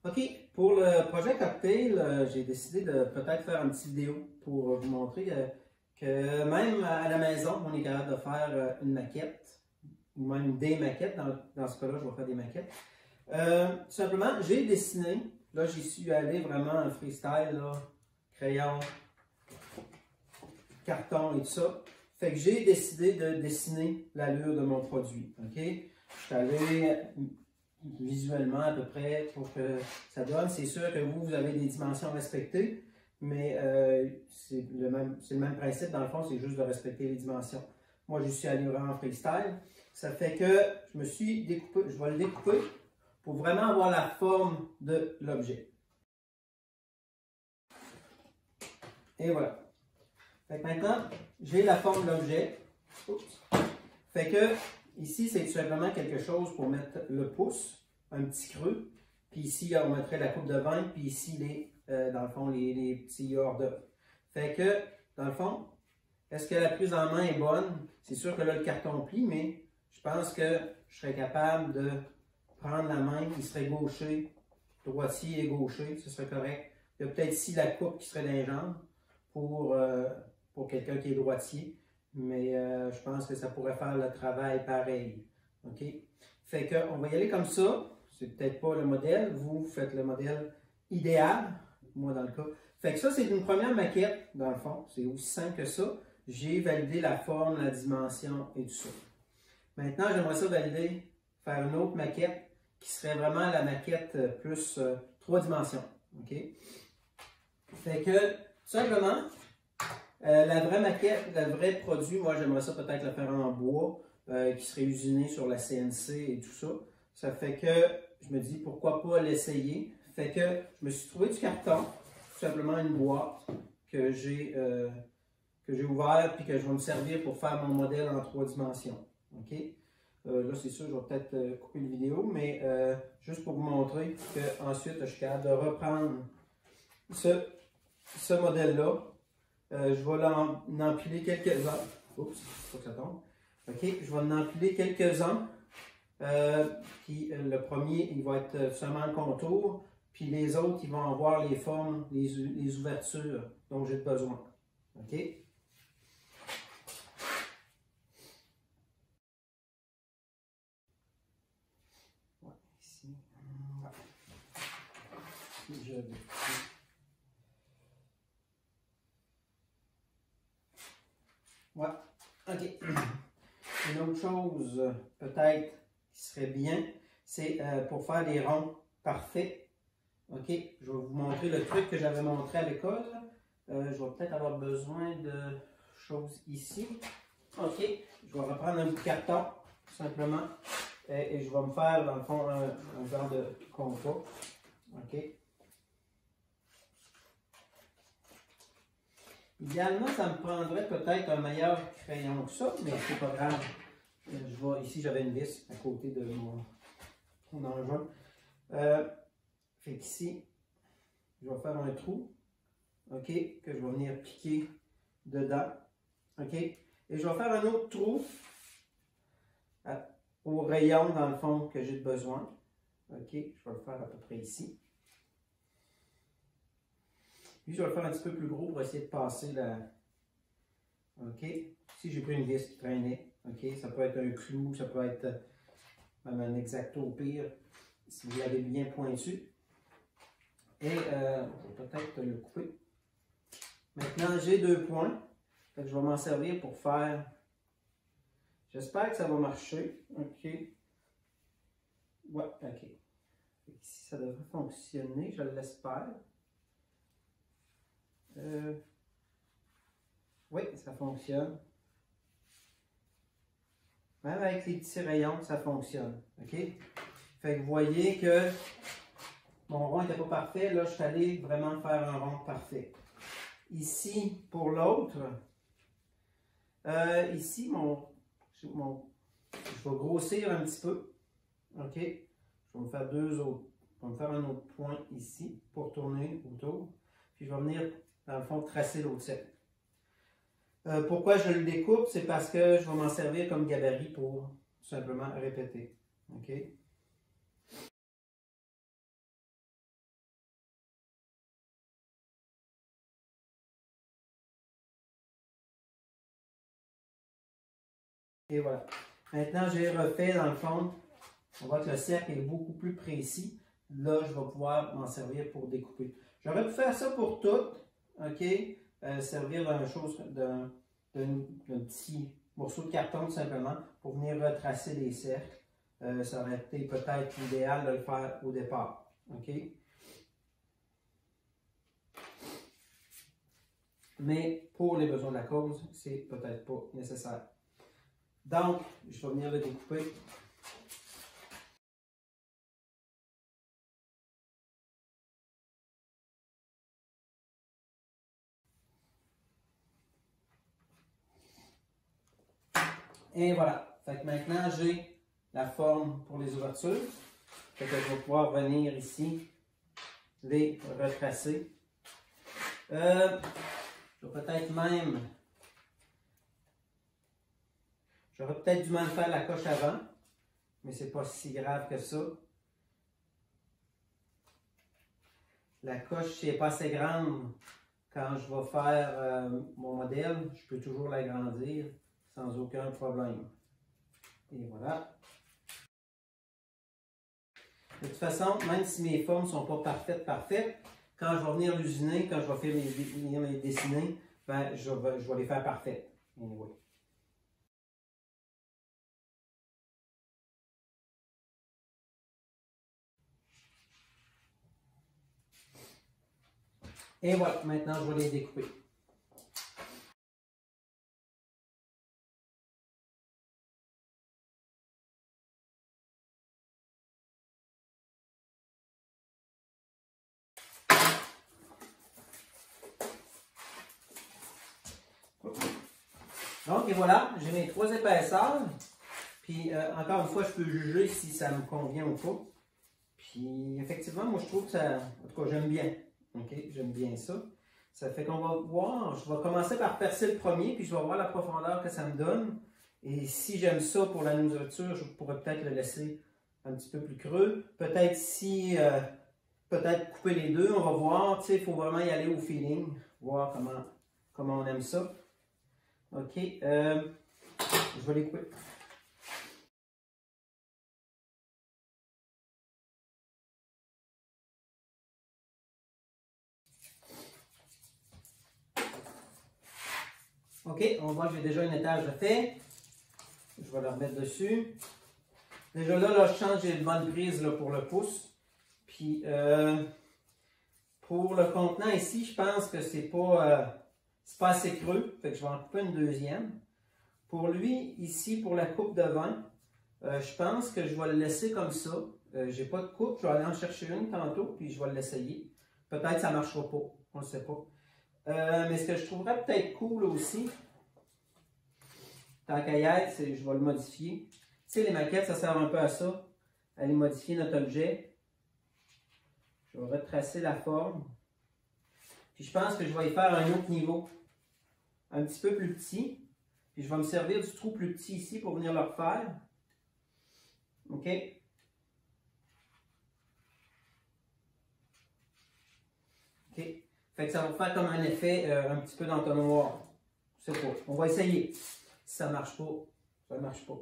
OK, pour le projet Cocktail, j'ai décidé de peut-être faire une petite vidéo pour vous montrer que même à la maison, on est capable de faire une maquette, ou même des maquettes. Dans ce cas-là, je vais faire des maquettes. Tout simplement, j'ai dessiné, là j'y suis allé vraiment en freestyle, là, crayon, carton et tout ça. Fait que j'ai décidé de dessiner l'allure de mon produit. OK? Je suis allé visuellement à peu près pour que ça donne. C'est sûr que vous avez des dimensions respectées, mais c'est le même principe dans le fond, c'est juste de respecter les dimensions. Moi, je suis allé vraiment en freestyle. Ça fait que je me suis découpé, je vais le découper pour vraiment avoir la forme de l'objet. Et voilà. Fait que maintenant, j'ai la forme de l'objet. Fait que ici, c'est tout simplement quelque chose pour mettre le pouce, un petit creux. Puis ici, on mettrait la coupe de vin. Puis ici, dans le fond, les petits hors d'œuvre. Fait que, dans le fond, est-ce que la prise en main est bonne? C'est sûr que là, le carton plie, mais je pense que je serais capable de prendre la main, il serait gaucher, droitier et gaucher, ce serait correct. Il y a peut-être ici la coupe qui serait dans les jambes pour quelqu'un qui est droitier, mais je pense que ça pourrait faire le travail pareil. OK? Fait qu'on va y aller comme ça. C'est peut-être pas le modèle. Vous faites le modèle idéal, moi dans le cas. Fait que ça, c'est une première maquette, dans le fond. C'est aussi simple que ça. J'ai validé la forme, la dimension et tout ça. Maintenant, j'aimerais ça valider, faire une autre maquette qui serait vraiment la maquette plus 3 dimensions. OK? Fait que, tout simplement, la vraie maquette, le vrai produit, moi j'aimerais ça peut-être le faire en bois, qui serait usiné sur la CNC et tout ça. Ça fait que je me dis pourquoi pas l'essayer. Fait que je me suis trouvé du carton, tout simplement une boîte que j'ai ouvert puis que je vais me servir pour faire mon modèle en 3 dimensions. OK? Là, c'est sûr, je vais peut-être couper une vidéo, mais juste pour vous montrer qu'ensuite, je suis capable de reprendre ce modèle-là. Je vais en empiler quelques-uns. Oups, faut que ça tombe. OK, je vais en empiler quelques-uns. Puis le premier, il va être seulement le contour. Puis les autres, ils vont avoir les formes, les ouvertures dont j'ai besoin. OK? Ici. Ouais, OK. Une autre chose, peut-être, qui serait bien, c'est pour faire des ronds parfaits. OK, je vais vous montrer le truc que j'avais montré à l'école. Je vais peut-être avoir besoin de choses ici. OK, je vais reprendre un bout de carton, tout simplement. Et je vais me faire, dans le fond, un genre de compas. OK. Idéalement, ça me prendrait peut-être un meilleur crayon que ça, mais c'est pas grave. Ici, j'avais une vis à côté de mon engin. Fait qu'ici, je vais faire un trou, OK, que je vais venir piquer dedans, OK. Et je vais faire un autre trou au rayon, dans le fond, que j'ai besoin. OK, je vais le faire à peu près ici. Puis, je vais le faire un petit peu plus gros pour essayer de passer la... OK. Ici, j'ai pris une vis qui traînait. OK. Ça peut être un clou, ça peut être même un X-Acto au pire, si vous l'avez bien pointu. Et je vais peut-être le couper. Maintenant, j'ai 2 points. Fait que je vais m'en servir pour faire... J'espère que ça va marcher. OK. Ouais, OK. Ici, ça devrait fonctionner, je l'espère. Oui, ça fonctionne. Même avec les petits rayons, ça fonctionne. OK? Fait que vous voyez que mon rond n'était pas parfait. Là, je suis allé vraiment faire un rond parfait. Ici, pour l'autre, ici, je vais grossir un petit peu. OK? Je vais me faire 2 autres. Je vais me faire un autre point ici pour tourner autour. Puis je vais venir, dans le fond, tracer l'autre set. Pourquoi je le découpe? C'est parce que je vais m'en servir comme gabarit pour simplement répéter. OK? Et voilà. Maintenant, j'ai refait dans le fond. On voit que le cercle est beaucoup plus précis. Là, je vais pouvoir m'en servir pour découper. J'aurais pu faire ça pour tout. OK? Servir d'un petit morceau de carton tout simplement pour venir retracer les cercles. Ça aurait été peut-être idéal de le faire au départ. OK? Mais pour les besoins de la cause, c'est peut-être pas nécessaire. Donc, je vais venir le découper. Et voilà. Fait que maintenant, j'ai la forme pour les ouvertures. Fait que je vais pouvoir venir ici les retracer. Je vais peut-être même... J'aurais peut-être dû mal faire la coche avant, mais c'est pas si grave que ça. La coche, si elle n'est pas assez grande, quand je vais faire mon modèle, je peux toujours l'agrandir sans aucun problème. Et voilà. De toute façon, même si mes formes ne sont pas parfaites, quand je vais venir l'usiner, quand je vais venir les dessiner, ben, je vais les faire parfaites. Anyway. Et voilà, maintenant je vais les découper. Donc, et voilà, j'ai mes 3 épaisseurs. Puis, encore une fois, je peux juger si ça me convient ou pas. Puis, effectivement, moi, je trouve que ça... En tout cas, j'aime bien. OK? J'aime bien ça. Ça fait qu'on va voir... Je vais commencer par percer le premier, puis je vais voir la profondeur que ça me donne. Et si j'aime ça pour la nourriture, je pourrais peut-être le laisser un petit peu plus creux. Peut-être si... peut-être couper les deux, on va voir. Tu sais, il faut vraiment y aller au feeling. Voir comment on aime ça. OK. Je vais les couper. OK, on voit que j'ai déjà un étage de fait. Je vais le remettre dessus. Déjà là, je change, j'ai une bonne prise là, pour le pouce. Puis, pour le contenant ici, je pense que c'est pas assez creux. Fait que je vais en couper une deuxième. Pour lui, ici, pour la coupe de vin, je pense que je vais le laisser comme ça. J'ai pas de coupe, je vais aller en chercher une tantôt, puis je vais l'essayer. Peut-être que ça ne marchera pas, on ne sait pas. Mais ce que je trouverais peut-être cool aussi, tant qu'à y être, c'est je vais le modifier. Tu sais, les maquettes, ça sert un peu à ça, à aller modifier notre objet. Je vais retracer la forme. Puis je pense que je vais y faire un autre niveau, un petit peu plus petit. Puis je vais me servir du trou plus petit ici pour venir le refaire. OK? OK. Fait que ça va faire comme un effet un petit peu d'entonnoir. Je sais pas. On va essayer. Si ça ne marche pas, ça ne marche pas.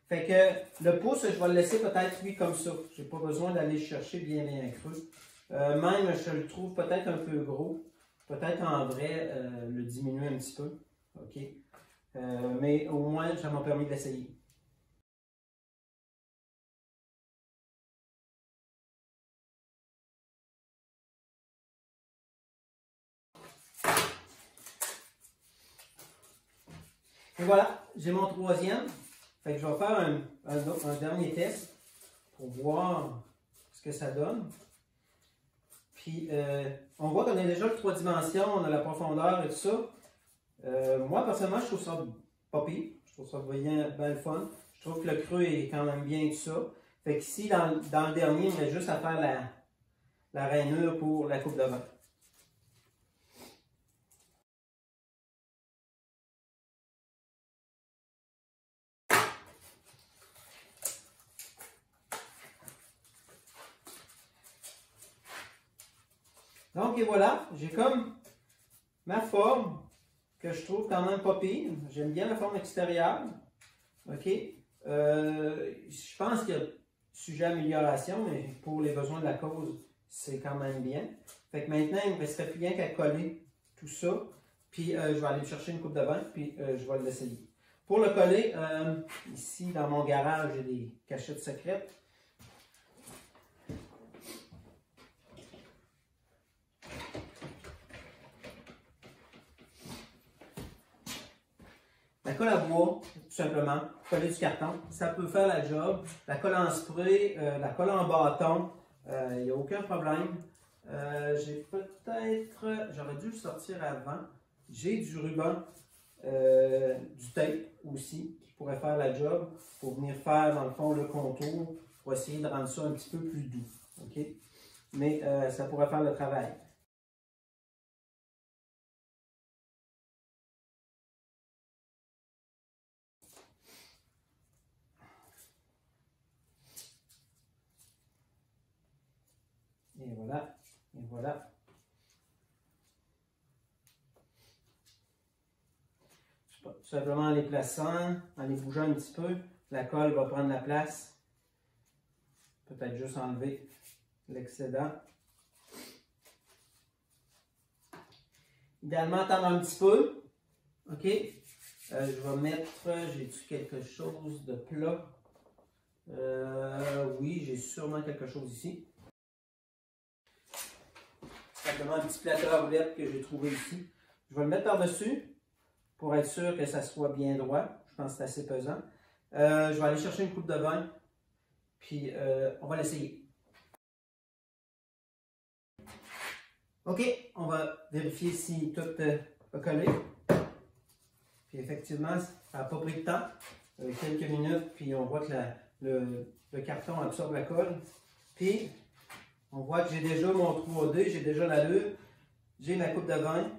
Fait que le pouce, je vais le laisser peut-être lui comme ça. Je n'ai pas besoin d'aller chercher bien creux. Même, je le trouve peut-être un peu gros. Peut-être en vrai, le diminuer un petit peu. OK? Mais au moins, ça m'a permis de l'essayer. Et voilà, j'ai mon troisième. Fait que je vais faire un dernier test pour voir ce que ça donne. Puis, on voit qu'on a déjà le 3 dimensions, on a la profondeur et tout ça. Moi, personnellement, je trouve ça pas pire. Je trouve ça bien le fun. Je trouve que le creux est quand même bien tout ça. Fait qu'ici, dans le dernier, il me reste juste à faire la rainure pour la coupe de vin. Donc, et voilà, j'ai comme ma forme que je trouve quand même pas pire. J'aime bien la forme extérieure. OK? Je pense qu'il y a sujet à amélioration, mais pour les besoins de la cause, c'est quand même bien. Fait que maintenant, il ne me resterait plus rien qu'à coller tout ça. Puis, je vais aller me chercher une coupe de bain, puis je vais l'essayer. Pour le coller, ici, dans mon garage, j'ai des cachettes secrètes. La colle à bois, tout simplement, coller du carton, ça peut faire la job. La colle en spray, la colle en bâton, il n'y a aucun problème. J'ai peut-être, j'aurais dû le sortir avant, j'ai du ruban, du tape aussi, qui pourrait faire la job pour venir faire dans le fond le contour, pour essayer de rendre ça un petit peu plus doux. OK? Mais ça pourrait faire le travail. Et voilà, et voilà. Tout simplement en les plaçant, en les bougeant un petit peu, la colle va prendre la place. Peut-être juste enlever l'excédent. Idéalement, attendre un petit peu. OK? Je vais mettre, j'ai-tu quelque chose de plat? Oui, j'ai sûrement quelque chose ici. Simplement un petit plateau à roulettes que j'ai trouvé ici. Je vais le mettre par-dessus pour être sûr que ça soit bien droit. Je pense que c'est assez pesant. Je vais aller chercher une coupe de vin, puis on va l'essayer. OK, on va vérifier si tout a collé. Puis effectivement, ça n'a pas pris de temps. Quelques minutes, puis on voit que le carton absorbe la colle. Puis, on voit que j'ai déjà mon 3D, j'ai déjà l'allure, j'ai ma coupe de vin.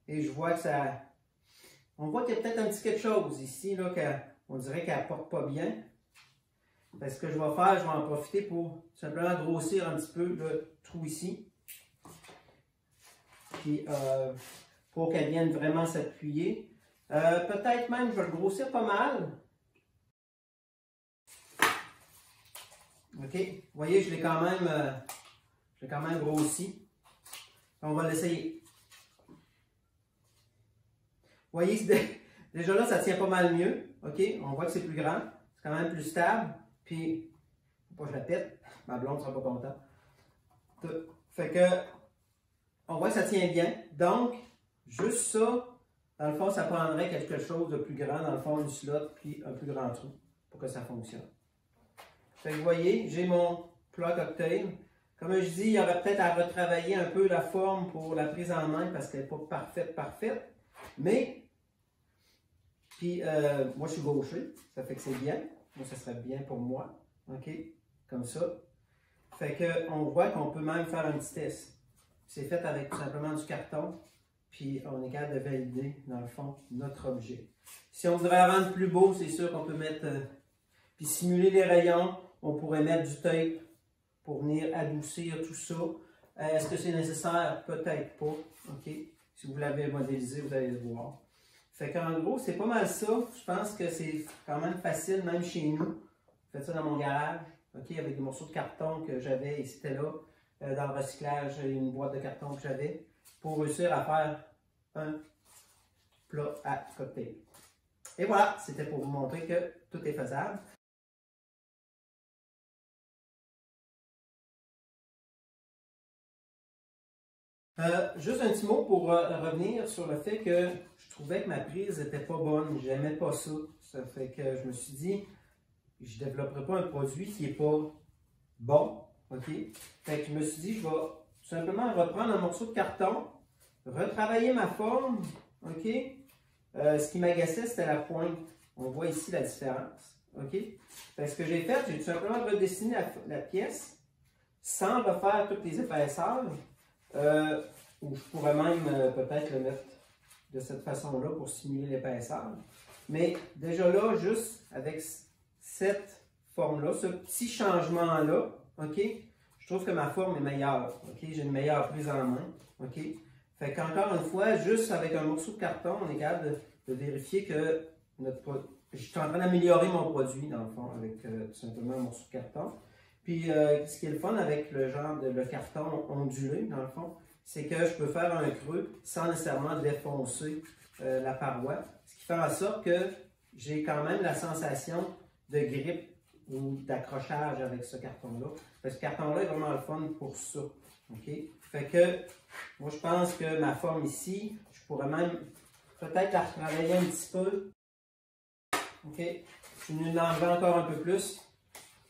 Et je vois que ça... On voit qu'il y a peut-être un petit quelque chose ici, là, on dirait qu'elle ne porte pas bien. Ce que je vais faire, je vais en profiter pour simplement grossir un petit peu le trou ici. Puis, pour qu'elle vienne vraiment s'appuyer. Peut-être même, je vais le grossir pas mal. OK, vous voyez, je l'ai quand même grossi. On va l'essayer. Vous voyez, déjà là, ça tient pas mal mieux. OK, on voit que c'est plus grand. C'est quand même plus stable. Puis, faut pas que je la pète. Ma blonde ne sera pas contente. Fait que, on voit que ça tient bien. Donc, juste ça, dans le fond, ça prendrait quelque chose de plus grand, dans le fond, une slot, puis un plus grand trou pour que ça fonctionne. Fait que vous voyez, j'ai mon plat cocktail. Comme je dis, il y aurait peut-être à retravailler un peu la forme pour la prise en main parce qu'elle n'est pas parfaite. Mais, puis, moi je suis gaucher, ça fait que c'est bien. Moi, ça serait bien pour moi. OK? Comme ça. Fait qu'on voit qu'on peut même faire un petit test. C'est fait avec tout simplement du carton. Puis, on est capable de valider, dans le fond, notre objet. Si on voudrait rendre plus beau, c'est sûr qu'on peut mettre... puis simuler les rayons. On pourrait mettre du tape pour venir adoucir tout ça. Est-ce que c'est nécessaire? Peut-être pas. OK? Si vous l'avez modélisé, vous allez le voir. Fait qu'en gros, c'est pas mal ça. Je pense que c'est quand même facile, même chez nous. Je fais ça dans mon garage. OK? Avec des morceaux de carton que j'avais, et c'était là. Dans le recyclage, une boîte de carton que j'avais. Pour réussir à faire un plat à cocktail. Et voilà, c'était pour vous montrer que tout est faisable. Juste un petit mot pour revenir sur le fait que je trouvais que ma prise n'était pas bonne. J'aimais pas ça. Ça fait que je me suis dit, je ne développerai pas un produit qui n'est pas bon. OK? Fait que je me suis dit, je vais tout simplement reprendre un morceau de carton, retravailler ma forme. OK? Ce qui m'agaçait, c'était la pointe. On voit ici la différence. OK? Fait que ce que j'ai fait, j'ai tout simplement redessiné la pièce sans refaire toutes les épaisseurs. Ou je pourrais même peut-être le mettre de cette façon-là pour simuler l'épaisseur. Mais déjà là, juste avec cette forme-là, ce petit changement-là, OK, je trouve que ma forme est meilleure. Okay? J'ai une meilleure prise en main. Okay? Fait qu'encore une fois, juste avec un morceau de carton, on est capable de vérifier que je suis en train d'améliorer mon produit, dans le fond, avec tout simplement un morceau de carton. Puis, ce qui est le fun avec le carton ondulé, dans le fond, c'est que je peux faire un creux sans nécessairement défoncer la paroi. Ce qui fait en sorte que j'ai quand même la sensation de grippe ou d'accrochage avec ce carton-là. Ce carton-là est vraiment le fun pour ça. Okay? Fait que, moi, je pense que ma forme ici, je pourrais même peut-être la retravailler un petit peu. OK? Je suis venu l'enlever encore un peu plus.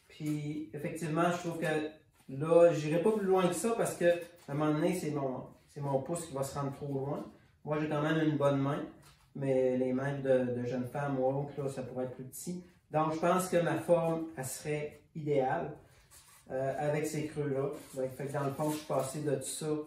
Puis, effectivement, je trouve que là, je n'irai pas plus loin que ça parce que, à un moment donné, c'est mon pouce qui va se rendre trop loin. Moi, j'ai quand même une bonne main, mais les mains de jeunes femmes ou autres, là, ça pourrait être plus petit. Donc, je pense que ma forme, elle serait idéale avec ces creux-là. Fait que dans le fond, je suis passé de tout ça. Je ne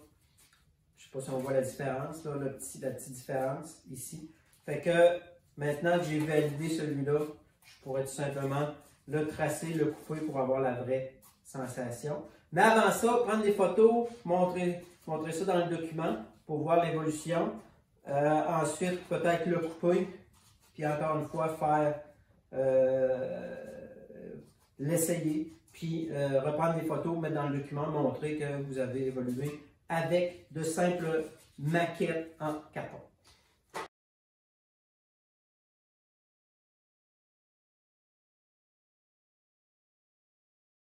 sais pas si on voit la différence, là, la petite différence ici. Fait que maintenant que j'ai validé celui-là, je pourrais tout simplement le tracer, le couper pour avoir la vraie sensation. Mais avant ça, prendre des photos, montrer ça dans le document pour voir l'évolution. Ensuite, peut-être le couper, puis encore une fois, faire l'essayer, puis reprendre des photos, mettre dans le document, montrer que vous avez évolué avec de simples maquettes en carton.